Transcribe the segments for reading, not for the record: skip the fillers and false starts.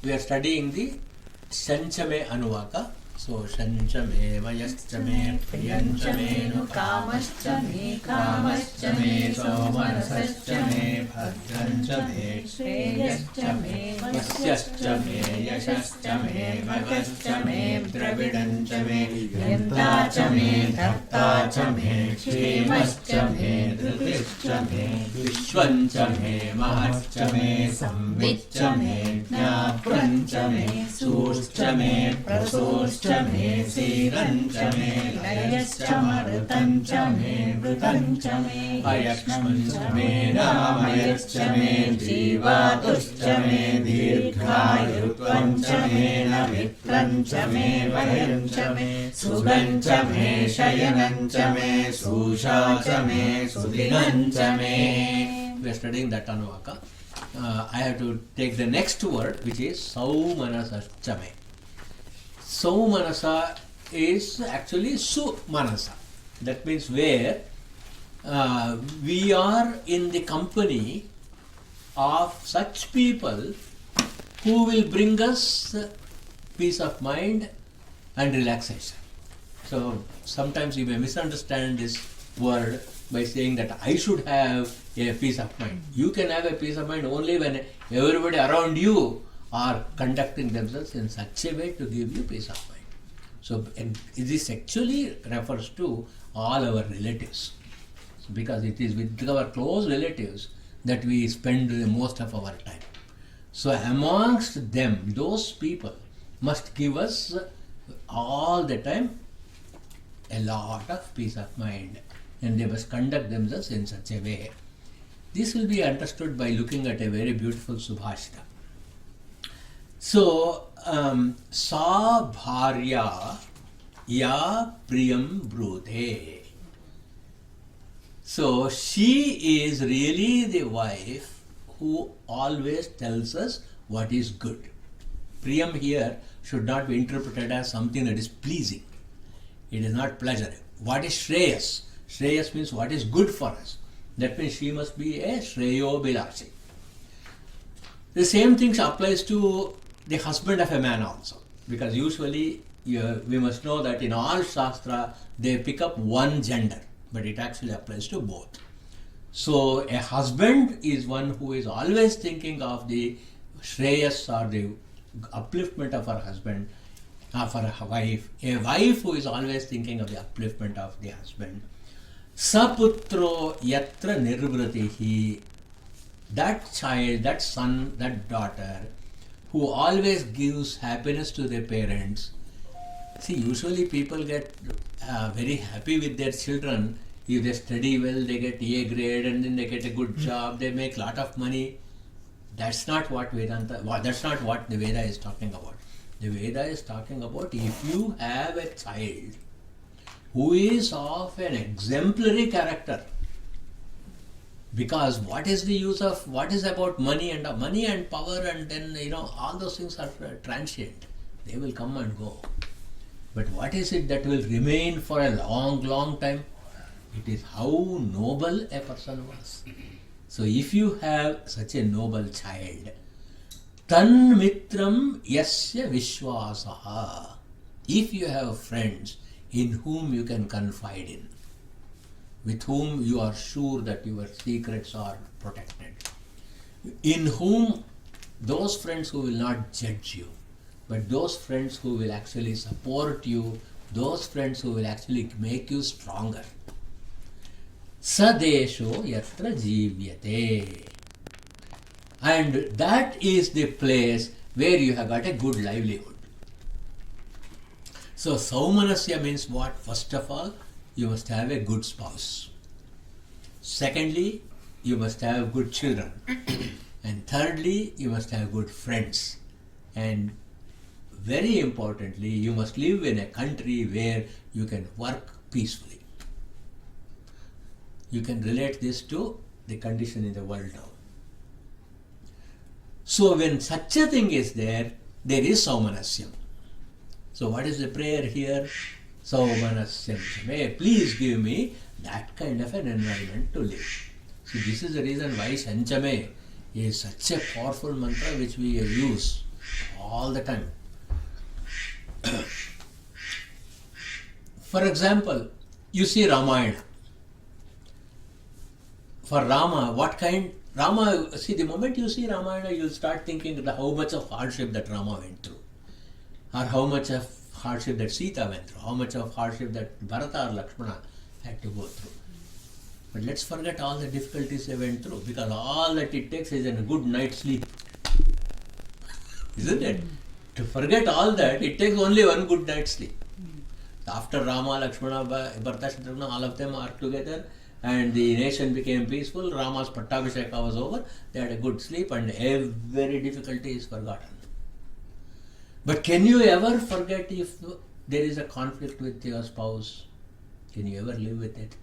we are studying the Shanchame Anuvaka. So Shanchame Vayashchame Priyanchame Nukamascha Kamascha Somanascha Bhadrancha Shreyascha Vasyascha Yashascha Bhagavascha Dravidancha Yantacha Dhartacha Kshemascha Dhritischa Vishwancha Mahacha Samvitcha Jnaprancha Suscha Prasoscha Sirancha Layascha Marutancha Vrutancha Ayakshmancha Namayascha Jivatuscha Dirghayutvancha Navitrancha Vayancha Sugancha Shayanancha Sushacha Sudinancha. We are studying that Anuvaka. I have to take the next word, which is Saumanasachame. Saumanasa is actually Sumanasa. That means where we are in the company of such people who will bring us peace of mind and relaxation. So sometimes you may misunderstand this word by saying that I should have a peace of mind. You can have a peace of mind only when everybody around you are conducting themselves in such a way to give you peace of mind. So this actually refers to all our relatives, because it is with our close relatives that we spend the most of our time. So amongst them, those people must give us all the time a lot of peace of mind, and they must conduct themselves in such a way. This will be understood by looking at a very beautiful Subhashita. So, Sa Bharya Ya Priyam Brute. So, she is really the wife who always tells us what is good. Priyam here should not be interpreted as something that is pleasing. It is not pleasure. What is Shreyas? Shreyas means what is good for us. That means she must be a Shreyo Bilashi. The same thing applies to the husband of a man also. Because usually we must know that in all Shastra they pick up one gender, but it actually applies to both. So a husband is one who is always thinking of the Shreyas or the upliftment of her husband, for a wife. A wife who is always thinking of the upliftment of the husband. Saputro yatra nirvratihi. That child, that son, that daughter, who always gives happiness to their parents. See, usually people get very happy with their children. If they study well, they get A grade and then they get a good job, they make a lot of money. That's not what Vedanta, that's not what the Veda is talking about. The Veda is talking about if you have a child who is of an exemplary character. Because what is the use of, what is about money and power, and then all those things are transient. They will come and go. But what is it that will remain for a long, long time? It is how noble a person was. So if you have such a noble child, tan mitram yasya vishwasaha. If you have friends in whom you can confide in, with whom you are sure that your secrets are protected, in whom those friends who will not judge you, but those friends who will actually support you, those friends who will actually make you stronger. Sadesho yatra jivyate. And that is the place where you have got a good livelihood. So Saumanasya means what? First of all, you must have a good spouse. Secondly, you must have good children. And thirdly, you must have good friends. And very importantly, you must live in a country where you can work peacefully. You can relate this to the condition in the world now. So when such a thing is there, there is Saumanasya. So what is the prayer here? Saumanasya. May please give me that kind of an environment to live. So this is the reason why Shanchame is such a powerful mantra which we use all the time. For example, you see Ramayana. For Rama, see, the moment you see Ramayana, you'll start thinking how much of hardship that Rama went through, or how much of hardship that Sita went through, how much of hardship that Bharata or Lakshmana had to go through. But let's forget all the difficulties they went through, because all that it takes is a good night's sleep. Isn't it? To forget all that, it takes only one good night's sleep. After Rama, Lakshmana, Bharata, Shatrugna, all of them are together, and the nation became peaceful. Rama's Pattabhisheka was over. They had a good sleep, and every difficulty is forgotten. But can you ever forget if there is a conflict with your spouse? Can you ever live with it?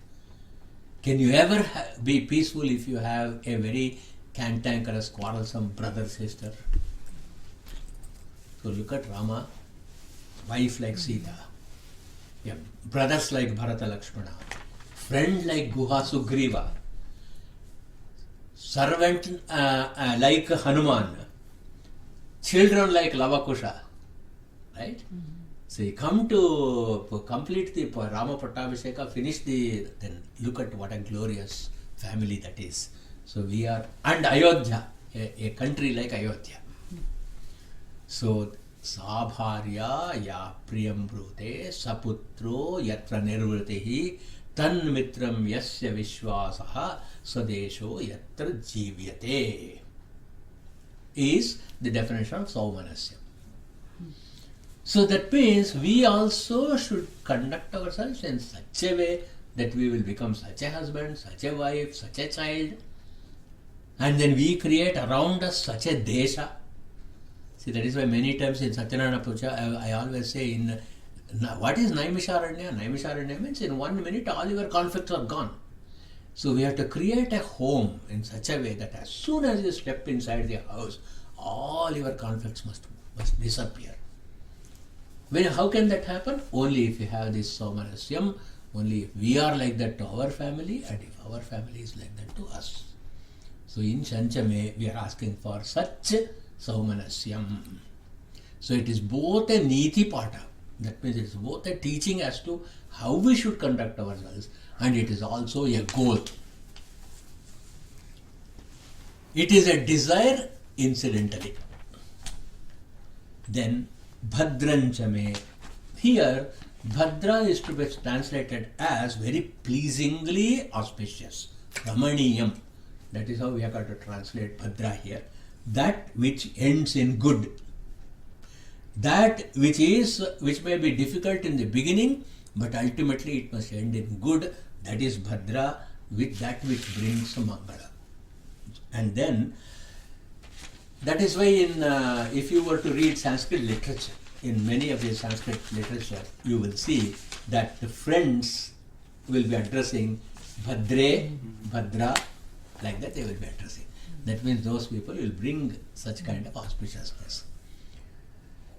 Can you ever be peaceful if you have a very cantankerous, quarrelsome brother, sister? So look at Rama, wife like Sita, brothers like Bharata, Lakshmana, friend like Guha, Sugriva, servant like Hanuman, children like Lavakusha, right? So you come to complete the Rama Pattabhisheka, finish then look at what a glorious family that is. So we are, and Ayodhya, a country like Ayodhya. So, Sabharya ya priyam brute saputro yatra nirvritihi tan mitram yasya vishwasaha sadesho yatra jivyate is the definition of Saumanasya. So that means we also should conduct ourselves in such a way that we will become such a husband, such a wife, such a child, and then we create around us such a desha. See, that is why many times in Satyanarayana Puja, I always say, what is Naimisharanya? Naimisharanya means in 1 minute all your conflicts are gone. So we have to create a home in such a way that as soon as you step inside the house, all your conflicts must disappear. How can that happen? Only if you have this Saumanasyam, only if we are like that to our family, and if our family is like that to us. So in Chanchame, we are asking for such Saumanasyam. So it is both a Niti Pata, that means it is both a teaching as to how we should conduct ourselves, and it is also a goal. It is a desire incidentally. Then Bhadranchame. Here, Bhadra is to be translated as very pleasingly auspicious. Ramaniyam. That is how we have got to translate Bhadra here. That which ends in good. That which may be difficult in the beginning, but ultimately it must end in good. That is Bhadra, with that which brings Mangala. And then, that is why if you were to read Sanskrit literature, in many of the Sanskrit literature, you will see that the friends will be addressing Bhadre, Bhadra, like that they will be addressing. That means those people will bring such kind of auspiciousness.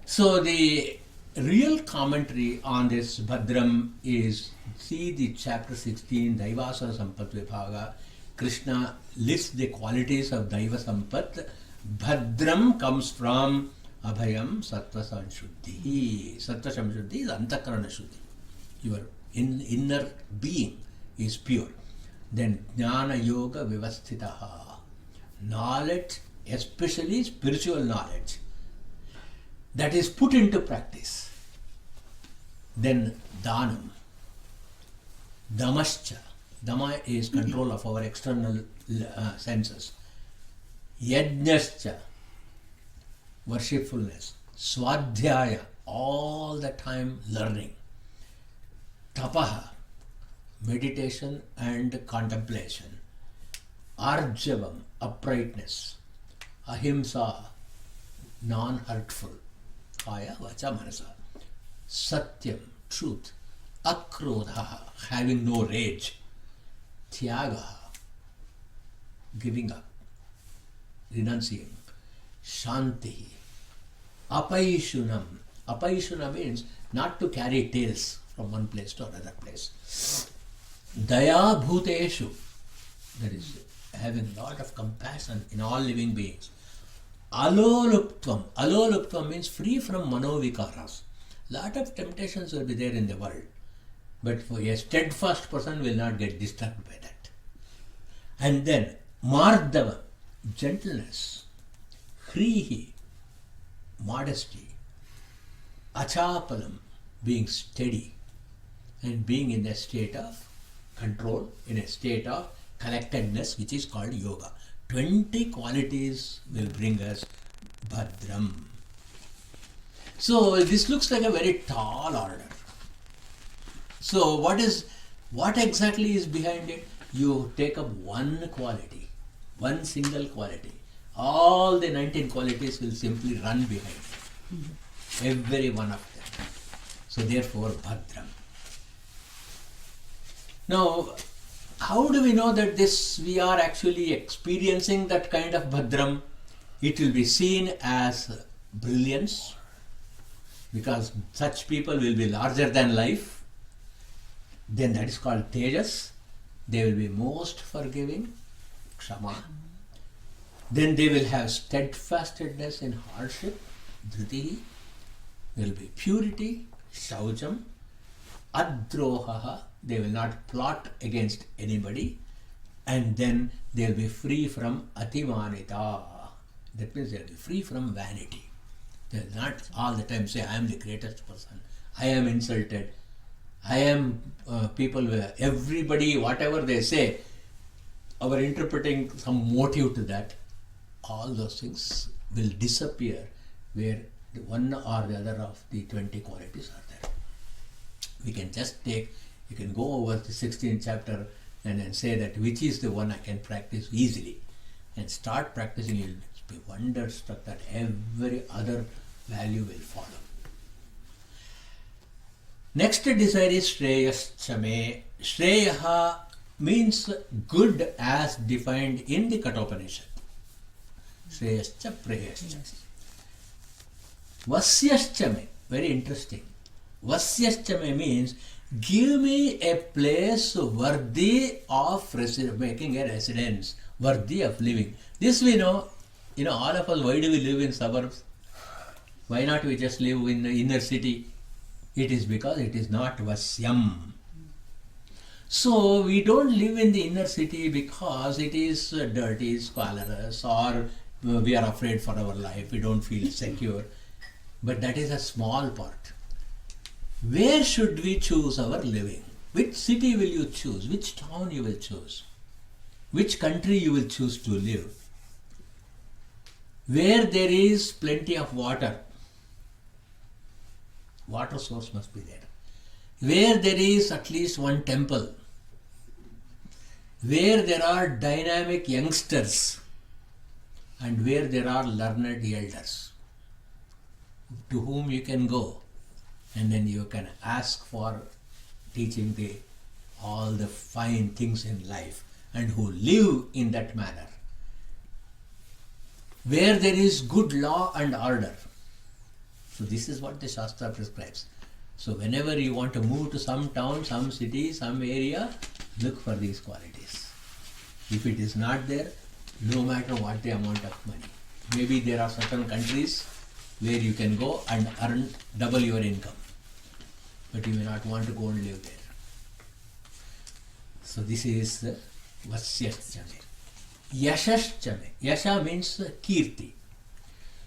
So the real commentary on this Bhadram is, see the chapter 16, Daivasara Sampat Vibhaga. Krishna lists the qualities of Daiva Sampat. Bhadram comes from Abhayam Sattva Samshuddhi. Sattva Samshuddhi is Antakarana Shuddhi. Your inner being is pure. Then Jnana Yoga Vivasthitaha. Knowledge, especially spiritual knowledge, that is put into practice. Then Dhanam. Damascha. Dhamma is control of our external senses. Yajnascha. Worshipfulness. Swadhyaya. All the time learning. Tapaha. Meditation and contemplation. Arjavam, uprightness. Ahimsa, non-hurtful. Kaya, vacha, manasa. Satyam, truth. Akrodha, having no rage. Tyaga, giving up, renunciating. Shanti. Apaishunam. Apaishuna means not to carry tales from one place to another place. Daya bhuteshu. That is having a lot of compassion in all living beings. Aloluptvam. Aloluptvam means free from manovikaras. Lot of temptations will be there in the world. But for a steadfast person will not get disturbed by that. And then Mardava, gentleness. Hrihi, modesty. Achapalam, being steady and being in a state of control, in a state of collectedness, which is called yoga. 20 qualities will bring us Bhadram. So this looks like a very tall order. So what exactly is behind it? You take up one quality, one single quality. All the 19 qualities will simply run behind it. Every one of them. So therefore Bhadram. Now, how do we know that we are actually experiencing that kind of Bhadram? It will be seen as brilliance, because such people will be larger than life. Then that is called Tejas. They will be most forgiving, Kshama. Then they will have steadfastness in hardship, Dhritihi. There will be purity, Shaucham. Adrohaha, they will not plot against anybody. And then they will be free from Atimanita. That means they will be free from vanity. They will not all the time say, I am the greatest person. I am insulted. I am everybody, whatever they say, our interpreting some motive to that, all those things will disappear where the one or the other of the 20 qualities are there. We can just you can go over the 16th chapter and then say that which is the one I can practice easily, and start practicing. You'll be wonderstruck that every other value will follow. Next desire is Shreyaschame. Shreyaha means good as defined in the Kathopanishad. Shreyascha Preyascha. Vasyaschame, very interesting. Vasyashchame means give me a place worthy of making a residence, worthy of living. This we know, all of us, why do we live in suburbs? Why not we just live in the inner city? It is because it is not Vasyam. So we don't live in the inner city because it is dirty, squalorous, or we are afraid for our life, we don't feel secure. But that is a small part. Where should we choose our living? Which city will you choose? Which town you will choose? Which country you will choose to live? Where there is plenty of water. Water source must be there. Where there is at least one temple. Where there are dynamic youngsters. And where there are learned elders to whom you can go. And then you can ask for teaching all the fine things in life, and who live in that manner. Where there is good law and order. So this is what the Shastra prescribes. So whenever you want to move to some town, some city, some area, look for these qualities. If it is not there, no matter what the amount of money. Maybe there are certain countries where you can go and earn double your income. But you may not want to go and live there. So this is Vasyashchame. Yashashchame. Yasha means Kirti.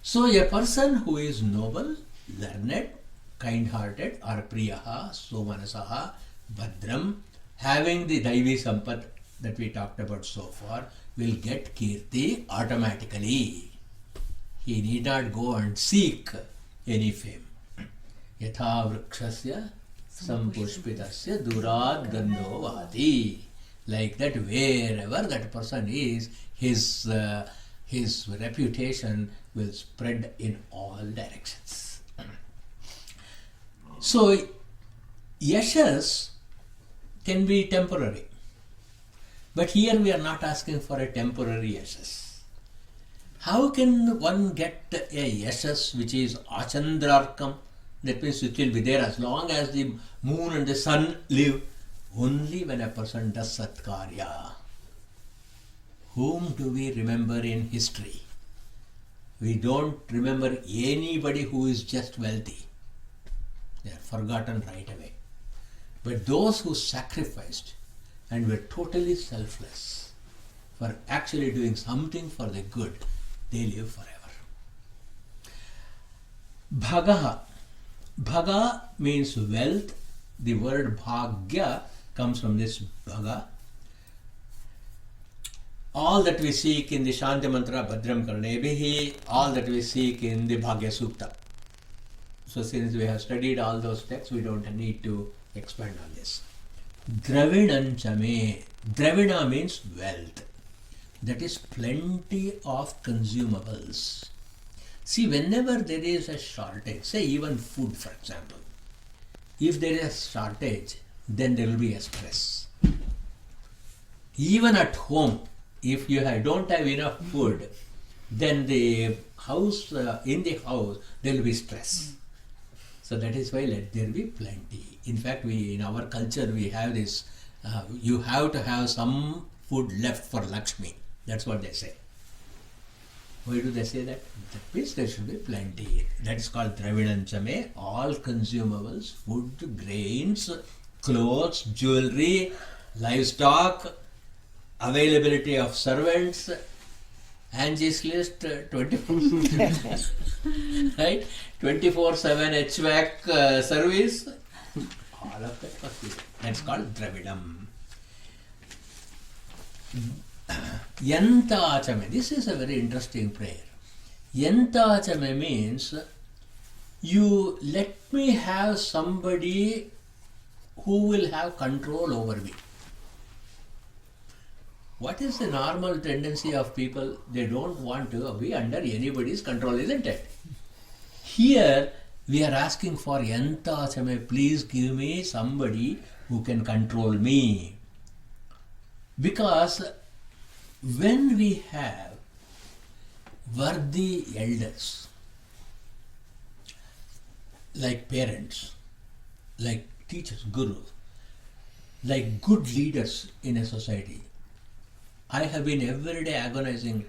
So a person who is noble, learned, kind-hearted, or Priyaha, Somanasaha, Bhadram, having the Daivi Sampat that we talked about so far, will get Kirti automatically. He need not go and seek any fame. Yatha vrikshasya sampushpitasya durad gandho vati. Like that, wherever that person is, his reputation will spread in all directions. So, yashas can be temporary. But here we are not asking for a temporary yashas. How can one get a yashas which is achandrarkam? That means it will be there as long as the moon and the sun live. Only when a person does satkarya. Whom do we remember in history? We don't remember anybody who is just wealthy. They are forgotten right away. But those who sacrificed and were totally selfless for actually doing something for the good, they live forever. Bhagaha. Bhaga means wealth. The word bhagya comes from this bhaga. All that we seek in the Shanti Mantra Bhadram Karnebihi, all that we seek in the Bhagya Sukta. So since we have studied all those texts, we don't need to expand on this. Dravinanchame. Dravina means wealth. That is plenty of consumables. See, whenever there is a shortage, say even food for example, if there is a shortage, then there will be a stress. Even at home, if you don't have enough food, then the house, in the house, there will be stress. So that is why let there be plenty. In fact, in our culture, we have this, you have to have some food left for Lakshmi. That's what they say. Why do they say that? That means there should be plenty. That is called Dravinanchame. All consumables, food, grains, clothes, jewelry, livestock, availability of servants, Angie's List, 24 right? 24/7 HVAC service. All of that must be there. That's called Dravidam. Yantachame. This is a very interesting prayer. Yantachame means you let me have somebody who will have control over me. What is the normal tendency of people? They don't want to be under anybody's control, isn't it? Here we are asking for Yantachame, please give me somebody who can control me. Because when we have worthy elders, like parents, like teachers, gurus, like good leaders in a society, I have been every day agonizing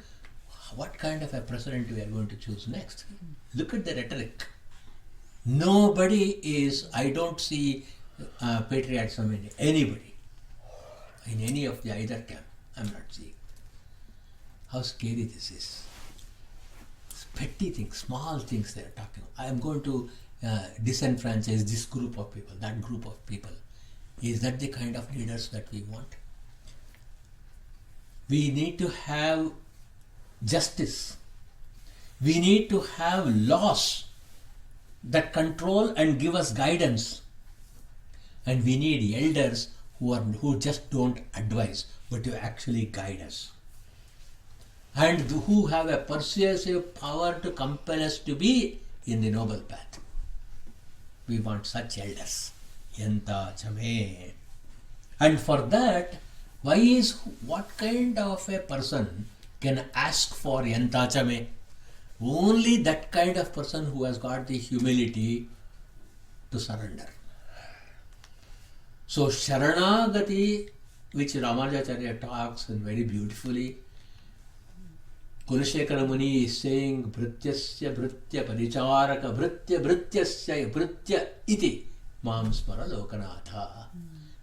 what kind of a president we are going to choose next. Look at the rhetoric. Nobody is, I don't see patriotism in anybody, in any of the either camp. I'm not seeing. How scary this is. It's petty things, small things they are talking. I am going to disenfranchise this group of people, that group of people. Is that the kind of leaders that we want? We need to have justice. We need to have laws that control and give us guidance. And we need elders who just don't advise, but who actually guide us. And who have a persuasive power to compel us to be in the noble path. We want such elders. Yantachame. And for that, what kind of a person can ask for Yantachame? Only that kind of person who has got the humility to surrender. So Sharanagati, which Ramanujacharya talks and very beautifully, Kulashekara Muni is saying Bhrityasya Bhritya Paricharaka Bhritya Bhrityasya Bhritya iti Mam Smara Lokanatha.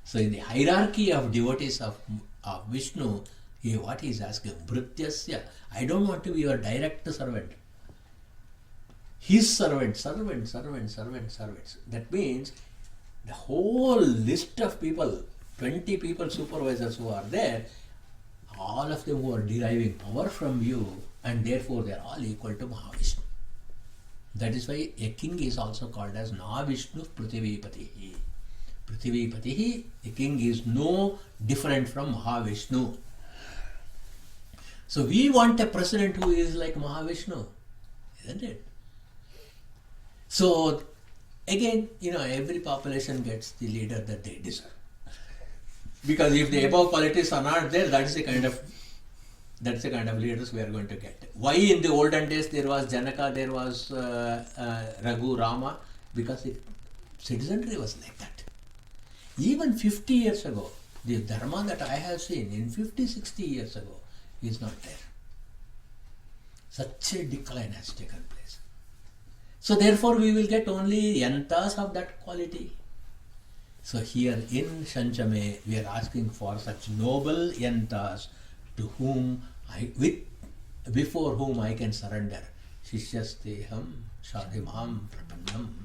So in the hierarchy of devotees of Vishnu, what he is asking, Bhrityasya, I don't want to be your direct servant. His servants. That means the whole list of people, 20 people supervisors who are there, all of them who are deriving power from you, and therefore they are all equal to Mahavishnu. That is why a king is also called as Navishnu Prithivipatihi. Prithivipatihi, a king is no different from Mahavishnu. So we want a president who is like Mahavishnu, isn't it? So again, every population gets the leader that they deserve. Because if the above qualities are not there, that's the kind of leaders we are going to get. Why in the olden days there was Janaka, there was Raghu, Rama? Because citizenry was like that. Even 50 years ago, the dharma that I have seen in 50, 60 years ago is not there. Such a decline has taken place. So therefore we will get only yantas of that quality. So here in Shanchame we are asking for such noble yantas to whom before whom I can surrender. Shishyasteham shadhimam prapannam